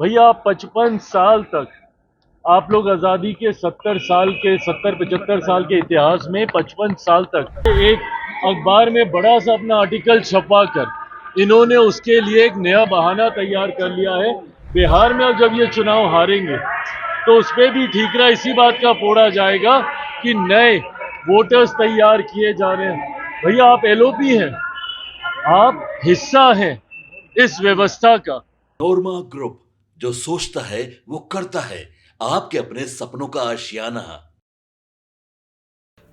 भैया 55 साल तक आप लोग आज़ादी के 70 साल के इतिहास में 55 साल तक एक अखबार में बड़ा सा अपना आर्टिकल छपवा कर इन्होंने उसके लिए एक नया बहाना तैयार कर लिया है। बिहार में अब जब ये चुनाव हारेंगे तो उस पर भी ठीकरा इसी बात का फोड़ा जाएगा कि नए वोटर्स तैयार किए जा रहे हैं। भैया आप एलओपी हैं, आप हिस्सा हैं इस व्यवस्था का। नोरमा ग्रुप, जो सोचता है वो करता है। आपके अपने सपनों का आशियाना।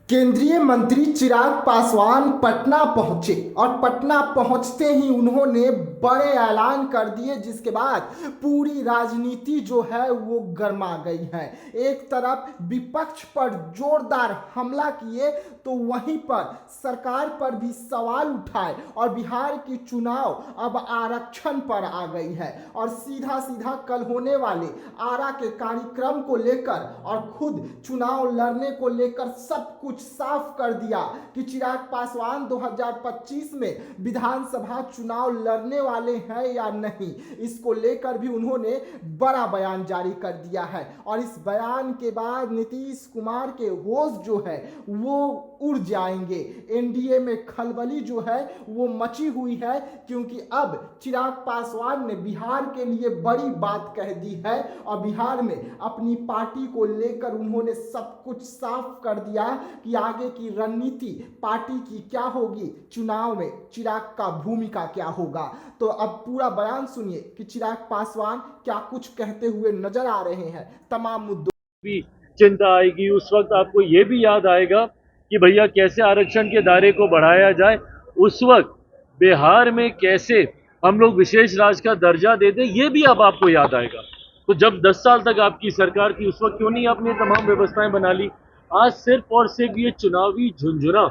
केंद्रीय मंत्री चिराग पासवान पटना पहुंचे और पटना पहुंचते ही उन्होंने बड़े ऐलान कर दिए, जिसके बाद पूरी राजनीति जो है वो गर्मा गई है। एक तरफ विपक्ष पर जोरदार हमला किए तो वहीं पर सरकार पर भी सवाल उठाए और बिहार की चुनाव अब आरक्षण पर आ गई है और सीधा सीधा कल होने वाले आरा के कार्यक्रम को लेकर और खुद चुनाव लड़ने को लेकर सब कुछ साफ कर दिया कि चिराग पासवान 2025 में विधानसभा चुनाव लड़ने वाले हैं या नहीं। इसको लेकर भी उन्होंने बड़ा बयान जारी कर दिया है और इस बयान के बाद नीतीश कुमार के होश जो है वो उड़ जाएंगे। एनडीए में खलबली जो है वो मची हुई है, क्योंकि अब चिराग पासवान ने बिहार के लिए बड़ी बात कह दी है और बिहार में अपनी पार्टी को लेकर उन्होंने सब कुछ साफ कर दिया कि आगे की रणनीति पार्टी की क्या होगी, चुनाव में चिराग का भूमिका क्या होगा। तो अब पूरा बयान सुनिए कि चिराग पासवान क्या कुछ कहते हुए नजर आ रहे हैं। तमाम मुद्दों भी चिंता आएगी, उस वक्त आपको ये भी याद आएगा कि भैया कैसे आरक्षण के दायरे को बढ़ाया जाए, उस वक्त बिहार में कैसे हम लोग विशेष राज्य का दर्जा दे दें, ये भी अब आपको याद आएगा। तो जब 10 साल तक आपकी सरकार थी उस वक्त क्यों नहीं आपने तमाम व्यवस्थाएं बना ली। आज सिर्फ और सिर्फ ये चुनावी झुंझुना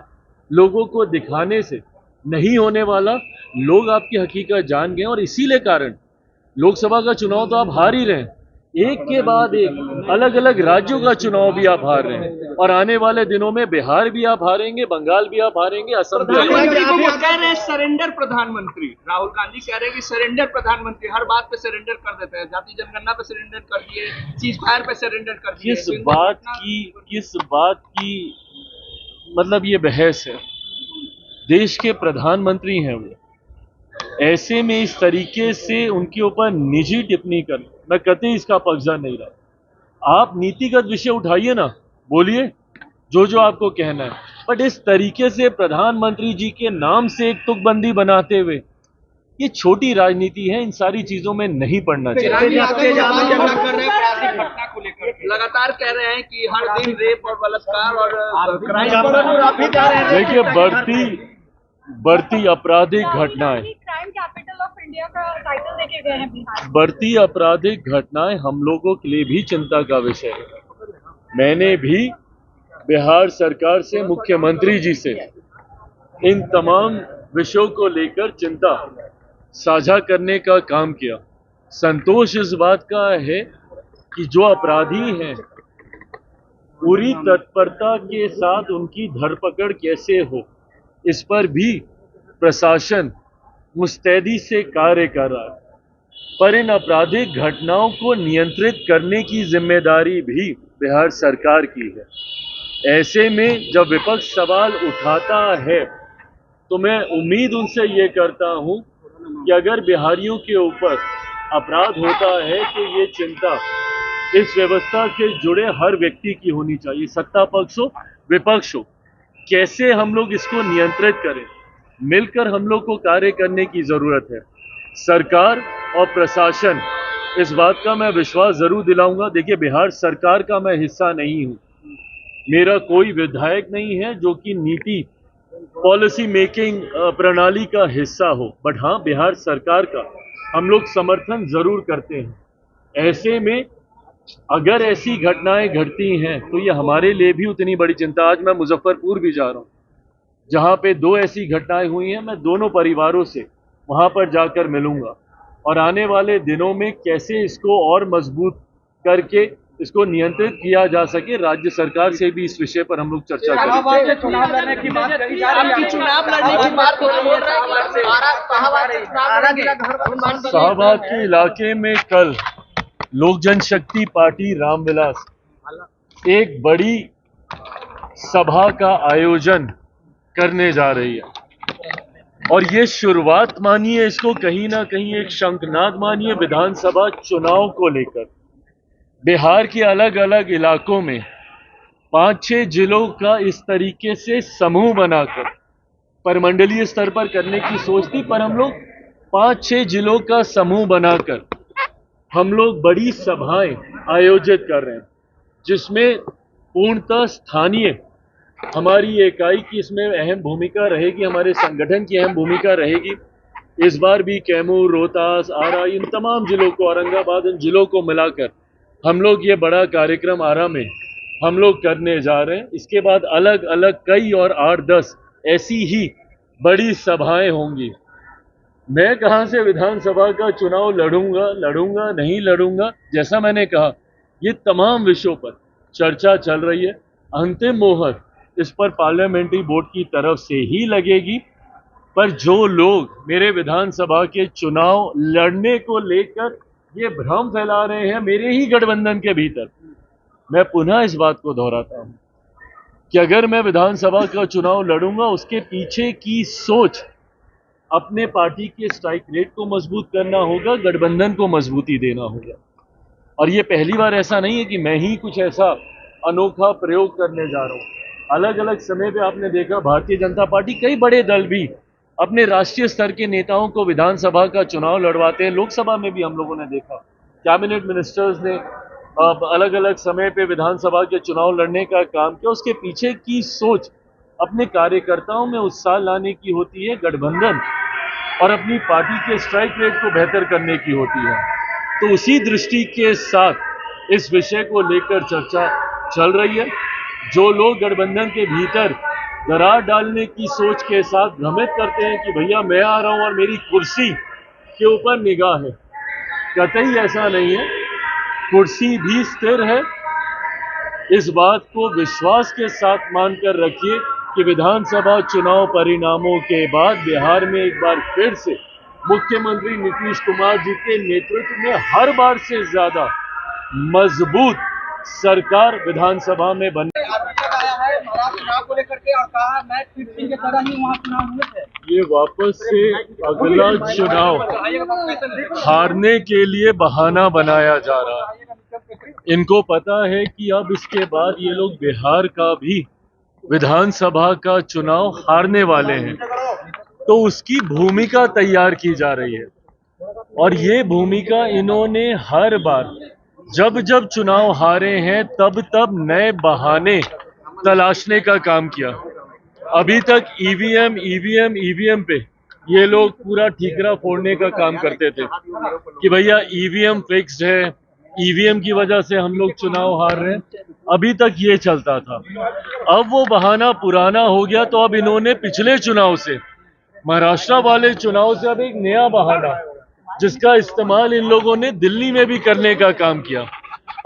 लोगों को दिखाने से नहीं होने वाला। लोग आपकी हकीकत जान गए और इसीलिए कारण लोकसभा का चुनाव तो आप हार ही रहे हैं, एक के बाद एक अलग अलग राज्यों का चुनाव भी आप हार रहे हैं और आने वाले दिनों में बिहार भी आप हारेंगे, बंगाल भी आप हारेंगे, असम भी। प्रधानमंत्री को वो कह रहे हैं सरेंडर प्रधानमंत्री, राहुल गांधी कह रहे हैं कि सरेंडर प्रधानमंत्री, हर बात पे सरेंडर कर देते हैं। जाति जनगणना पे सरेंडर कर दिए, चीज फायर पे सरेंडर कर दिए। किस बात की मतलब ये बहस है। देश के प्रधानमंत्री हैं वो, ऐसे में इस तरीके से उनके ऊपर निजी टिप्पणी करना, मैं कतई इसका पक्षधर नहीं रहा। आप नीतिगत विषय उठाइए ना, बोलिए जो जो आपको कहना है, बट इस तरीके से प्रधानमंत्री जी के नाम से एक तुकबंदी बनाते हुए, ये छोटी राजनीति है, इन सारी चीजों में नहीं पड़ना चाहिए। लगातार कह रहे हैं कि हर दिन रेप और बलात्कार और देखिए बढ़ती आपराधिक घटनाएं, बढ़ती आपराधिक घटनाएं हम लोगों के लिए भी चिंता का विषय है। मैंने भी बिहार सरकार से, मुख्यमंत्री जी से इन तमाम विषयों को लेकर चिंता साझा करने का काम किया। संतोष इस बात का है कि जो अपराधी हैं पूरी तत्परता के साथ उनकी धरपकड़ कैसे हो, इस पर भी प्रशासन मुस्तैदी से कार्य कर रहा है। पर इन आपराधिक घटनाओं को नियंत्रित करने की जिम्मेदारी भी बिहार सरकार की है। ऐसे में जब विपक्ष सवाल उठाता है तो मैं उम्मीद उनसे ये करता हूं कि अगर बिहारियों के ऊपर अपराध होता है तो ये चिंता इस व्यवस्था से जुड़े हर व्यक्ति की होनी चाहिए, सत्ता पक्ष हो विपक्ष हो। कैसे हम लोग इसको नियंत्रित करें, मिलकर हम लोग को कार्य करने की जरूरत है। सरकार और प्रशासन, इस बात का मैं विश्वास जरूर दिलाऊंगा। देखिए, बिहार सरकार का मैं हिस्सा नहीं हूं, मेरा कोई विधायक नहीं है जो कि नीति पॉलिसी मेकिंग प्रणाली का हिस्सा हो, बट हाँ, बिहार सरकार का हम लोग समर्थन जरूर करते हैं। ऐसे में अगर ऐसी घटनाएं घटती हैं तो ये हमारे लिए भी उतनी बड़ी चिंता। आज मैं मुजफ्फरपुर भी जा रहा हूं, जहां पे 2 ऐसी घटनाएं हुई हैं। मैं दोनों परिवारों से वहां पर जाकर मिलूंगा और आने वाले दिनों में कैसे इसको और मजबूत करके इसको नियंत्रित किया जा सके, राज्य सरकार से भी इस विषय पर हम लोग चर्चा करेंगे। चुनाव लड़ने की बात करी जा रही है, शाहबाद के इलाके में कल लोक जनशक्ति पार्टी रामविलास एक बड़ी सभा का आयोजन करने जा रही है और ये शुरुआत मानिए, इसको कहीं ना कहीं एक शंखनाद मानिए विधानसभा चुनाव को लेकर। बिहार के अलग अलग इलाकों में 5-6 जिलों का इस तरीके से समूह बनाकर परमंडलीय स्तर पर करने की सोच थी, पर हम लोग 5-6 जिलों का समूह बनाकर हम लोग बड़ी सभाएं आयोजित कर रहे हैं, जिसमें पूर्णतः स्थानीय हमारी इकाई की इसमें अहम भूमिका रहेगी, हमारे संगठन की अहम भूमिका रहेगी। इस बार भी कैमूर, रोहतास, आरा, इन तमाम जिलों को, औरंगाबाद, इन जिलों को मिलाकर हम लोग ये बड़ा कार्यक्रम आरा में हम लोग करने जा रहे हैं। इसके बाद अलग अलग कई और 8-10 ऐसी ही बड़ी सभाएं होंगी। मैं कहां से विधानसभा का चुनाव लड़ूंगा नहीं लड़ूंगा, जैसा मैंने कहा ये तमाम विषयों पर चर्चा चल रही है। अंतिम मोहर इस पर पार्लियामेंट्री बोर्ड की तरफ से ही लगेगी, पर जो लोग मेरे विधानसभा के चुनाव लड़ने को लेकर ये भ्रम फैला रहे हैं मेरे ही गठबंधन के भीतर, मैं पुनः इस बात को दोहराता हूं कि अगर मैं विधानसभा का चुनाव लड़ूंगा, उसके पीछे की सोच अपने पार्टी के स्ट्राइक रेट को मजबूत करना होगा, गठबंधन को मजबूती देना होगा। और ये पहली बार ऐसा नहीं है कि मैं ही कुछ ऐसा अनोखा प्रयोग करने जा रहा हूं। अलग अलग समय पे आपने देखा भारतीय जनता पार्टी, कई बड़े दल भी अपने राष्ट्रीय स्तर के नेताओं को विधानसभा का चुनाव लड़वाते हैं। लोकसभा में भी हम लोगों ने देखा कैबिनेट मिनिस्टर्स ने अलग अलग समय पे विधानसभा के चुनाव लड़ने का काम किया। उसके पीछे की सोच अपने कार्यकर्ताओं में उत्साह लाने की होती है, गठबंधन और अपनी पार्टी के स्ट्राइक रेट को बेहतर करने की होती है। तो उसी दृष्टि के साथ इस विषय को लेकर चर्चा चल रही है। जो लोग गठबंधन के भीतर दरार डालने की सोच के साथ भ्रमित करते हैं कि भैया मैं आ रहा हूं और मेरी कुर्सी के ऊपर निगाह है, कतई ऐसा नहीं है। कुर्सी भी स्थिर है। इस बात को विश्वास के साथ मानकर रखिए कि विधानसभा चुनाव परिणामों के बाद बिहार में एक बार फिर से मुख्यमंत्री नीतीश कुमार जी के नेतृत्व में हर बार से ज्यादा मजबूत सरकार विधानसभा में बने। चुनाव को लेकर के और कहा मैं फिर के तरह ही वहाँ चुनाव हुए थे। ये वापस से अगला चुनाव हारने के लिए बहाना बनाया जा रहा है। इनको पता है कि अब इसके बाद ये लोग बिहार का भी विधानसभा का चुनाव हारने वाले हैं, तो उसकी भूमिका तैयार की जा रही है। और ये भूमिका इन्होंने हर बार जब जब चुनाव हारे हैं तब तब नए बहाने तलाशने का काम किया। अभी तक ईवीएम पे ये लोग पूरा ठीकरा फोड़ने का काम करते थे कि भैया ईवीएम फिक्स्ड है, ईवीएम की वजह से हम लोग चुनाव हार रहे हैं। अभी तक ये चलता था। अब वो बहाना पुराना हो गया, तो अब इन्होंने पिछले चुनाव से, महाराष्ट्र वाले चुनाव से अब एक नया बहाना, जिसका इस्तेमाल इन लोगों ने दिल्ली में भी करने का काम किया।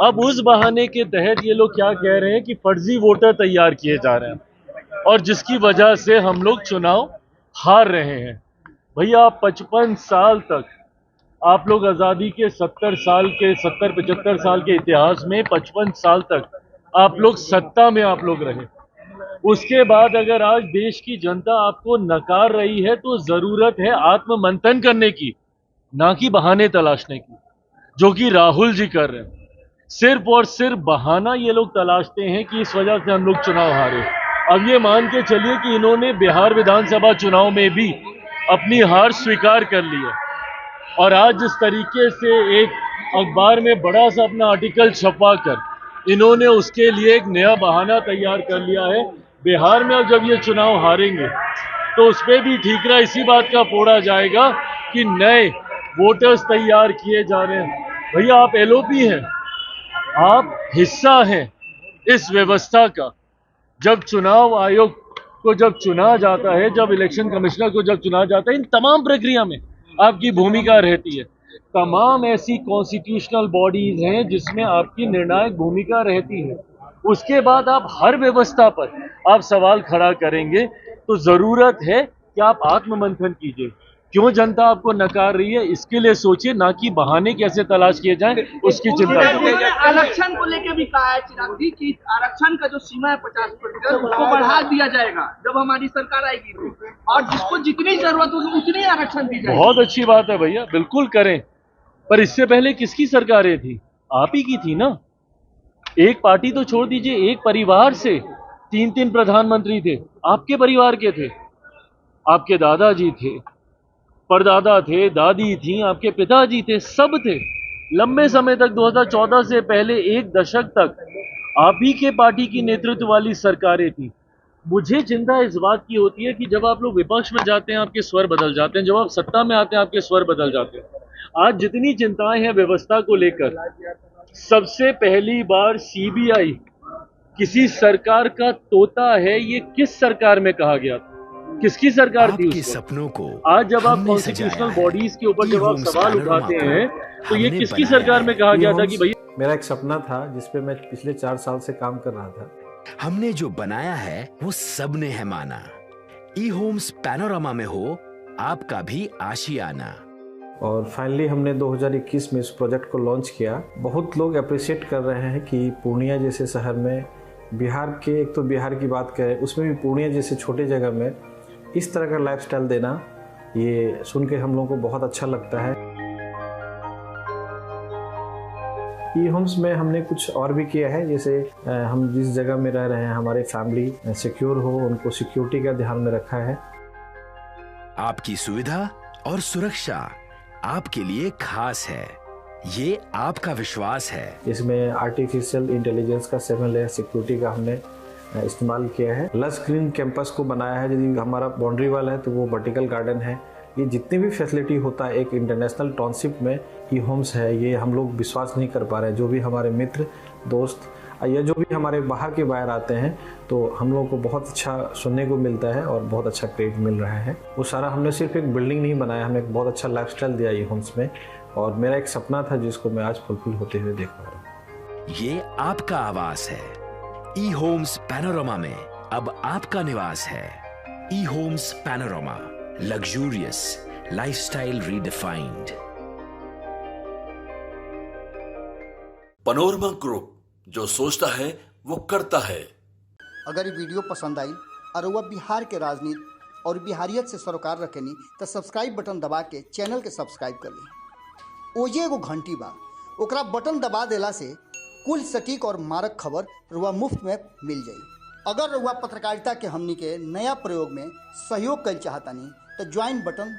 अब उस बहाने के तहत ये लोग क्या कह रहे हैं कि फर्जी वोटर तैयार किए जा रहे हैं और जिसकी वजह से हम लोग चुनाव हार रहे हैं। भैया 55 साल तक आप लोग आज़ादी के 70-75 साल के इतिहास में 55 साल तक आप लोग सत्ता में आप लोग रहे। उसके बाद अगर आज देश की जनता आपको नकार रही है तो जरूरत है आत्ममंथन करने की, ना कि बहाने तलाशने की, जो कि राहुल जी कर रहे हैं। सिर्फ और सिर्फ बहाना ये लोग तलाशते हैं कि इस वजह से हम लोग चुनाव हारे। अब ये मान के चलिए कि इन्होंने बिहार विधानसभा चुनाव में भी अपनी हार स्वीकार कर ली है और आज जिस तरीके से एक अखबार में बड़ा सा अपना आर्टिकल छपवा कर इन्होंने उसके लिए एक नया बहाना तैयार कर लिया है। बिहार में अब जब ये चुनाव हारेंगे तो उस पर भी ठीकरा इसी बात का फोड़ा जाएगा कि नए वोटर्स तैयार किए जा रहे हैं। भैया आप एलओपी हैं, आप हिस्सा हैं इस व्यवस्था का। जब चुनाव आयोग को जब चुना जाता है, जब इलेक्शन कमिश्नर को जब चुना जाता है, इन तमाम प्रक्रिया में आपकी भूमिका रहती है। तमाम ऐसी कॉन्स्टिट्यूशनल बॉडीज हैं जिसमें आपकी निर्णायक भूमिका रहती है। उसके बाद आप हर व्यवस्था पर आप सवाल खड़ा करेंगे तो जरूरत है कि आप आत्ममंथन कीजिए, क्यों जनता आपको नकार रही है, इसके लिए सोचिए, ना कि बहाने कैसे तलाश किए जाएं उसकी चिंता कीजिए। आरक्षण को लेकर भी कहा है चिराग जी कि आरक्षण का जो सीमा है 50% उसको बढ़ा दिया जाएगा जब हमारी सरकार आएगी तो, और जिसको जितनी जरूरत होगी उतनी आरक्षण दी जाएगी। बहुत अच्छी बात है भैया, बिल्कुल करें, पर इससे पहले किसकी सरकारें थी? आप ही की थी ना। एक पार्टी तो छोड़ दीजिए, एक परिवार से 3-3 प्रधानमंत्री थे, आपके परिवार के थे, आपके दादाजी थे, परदादा थे, दादी थी, आपके पिताजी थे, सब थे। लंबे समय तक 2014 से पहले 1 दशक तक आप ही के पार्टी की नेतृत्व वाली सरकारें थी। मुझे चिंता इस बात की होती है कि जब आप लोग विपक्ष में जाते हैं आपके स्वर बदल जाते हैं, जब आप सत्ता में आते हैं आपके स्वर बदल जाते हैं। आज जितनी चिंताएं हैं व्यवस्था को लेकर, सबसे पहली बार सीबीआई किसी सरकार का तोता है, ये किस सरकार में कहा गया था? किसकी सरकार थी आपके उसको? सपनों को आज जब आप हमने कॉन्स्टिट्यूशनल सजाया है। बॉडीज के ऊपर जब आप ई-होम्स सवाल पैनोरमा उठाते को हैं तो ये हमने किसकी बनाया सरकार में है। कहा गया था कि भैया मेरा एक सपना था जिसपे मैं पिछले 4 साल से काम कर रहा था। हमने जो बनाया है वो सबने है माना। ई होम्स पैनोरामा में हो आपका भी आशियाना। और फाइनली हमने 2021 में इस प्रोजेक्ट को लॉन्च किया। बहुत लोग अप्रिशिएट कर रहे हैं कि पूर्णिया जैसे शहर में, बिहार के, एक तो बिहार की बात करें उसमें भी पूर्णिया जैसे छोटे जगह में इस तरह का लाइफस्टाइल देना, ये सुन के हम लोगों को बहुत अच्छा लगता है। ई होम्स में हमने कुछ और भी किया है, जैसे हम जिस जगह में रह रहे हैं हमारे फैमिली सिक्योर हो, उनको सिक्योरिटी का ध्यान में रखा है। आपकी सुविधा और सुरक्षा आपके लिए खास है, ये आपका विश्वास है। इसमें आर्टिफिशियल इंटेलिजेंस का 7 लेयर सिक्योरिटी का हमने इस्तेमाल किया है। लश ग्रीन कैंपस को बनाया है, यदि हमारा बाउंड्री वाल है तो वो वर्टिकल गार्डन है। ये जितनी भी फैसिलिटी होता है एक इंटरनेशनल टाउनशिप में ई होम्स है, ये हम लोग विश्वास नहीं कर पा रहे हैं। जो भी हमारे मित्र दोस्त या जो भी हमारे बाहर के बाहर आते हैं तो हम लोगों को बहुत अच्छा सुनने को मिलता है और बहुत अच्छा क्रेडिट मिल रहा है। वो सारा हमने सिर्फ एक बिल्डिंग नहीं बनाया, हमने एक बहुत अच्छा लाइफस्टाइल दिया ई होम्स में, और मेरा एक सपना था जिसको मैं आज फुलफिल होते हुए देख पा रहा हूँ। ये आपका आवास है। ई होम्स पैनोरामा में अब आपका निवास है। E Homes Panorama, luxurious lifestyle redefined. Panorama group, जो सोचता है वो करता है। अगर ये वीडियो पसंद आई और वह बिहार के राजनीति और बिहारियत से सरोकार रखेनी तो सब्सक्राइब बटन दबा के चैनल के सब्सक्राइब कर ली। ओजे एगो घंटी बा, ओकरा बटन दबा देला से कुल सटीक और मारक खबर रुआ मुफ्त में मिल जाई। अगर रुआ पत्रकारिता के हमनी के नया प्रयोग में सहयोग कर चाहतानी तो ज्वाइन बटन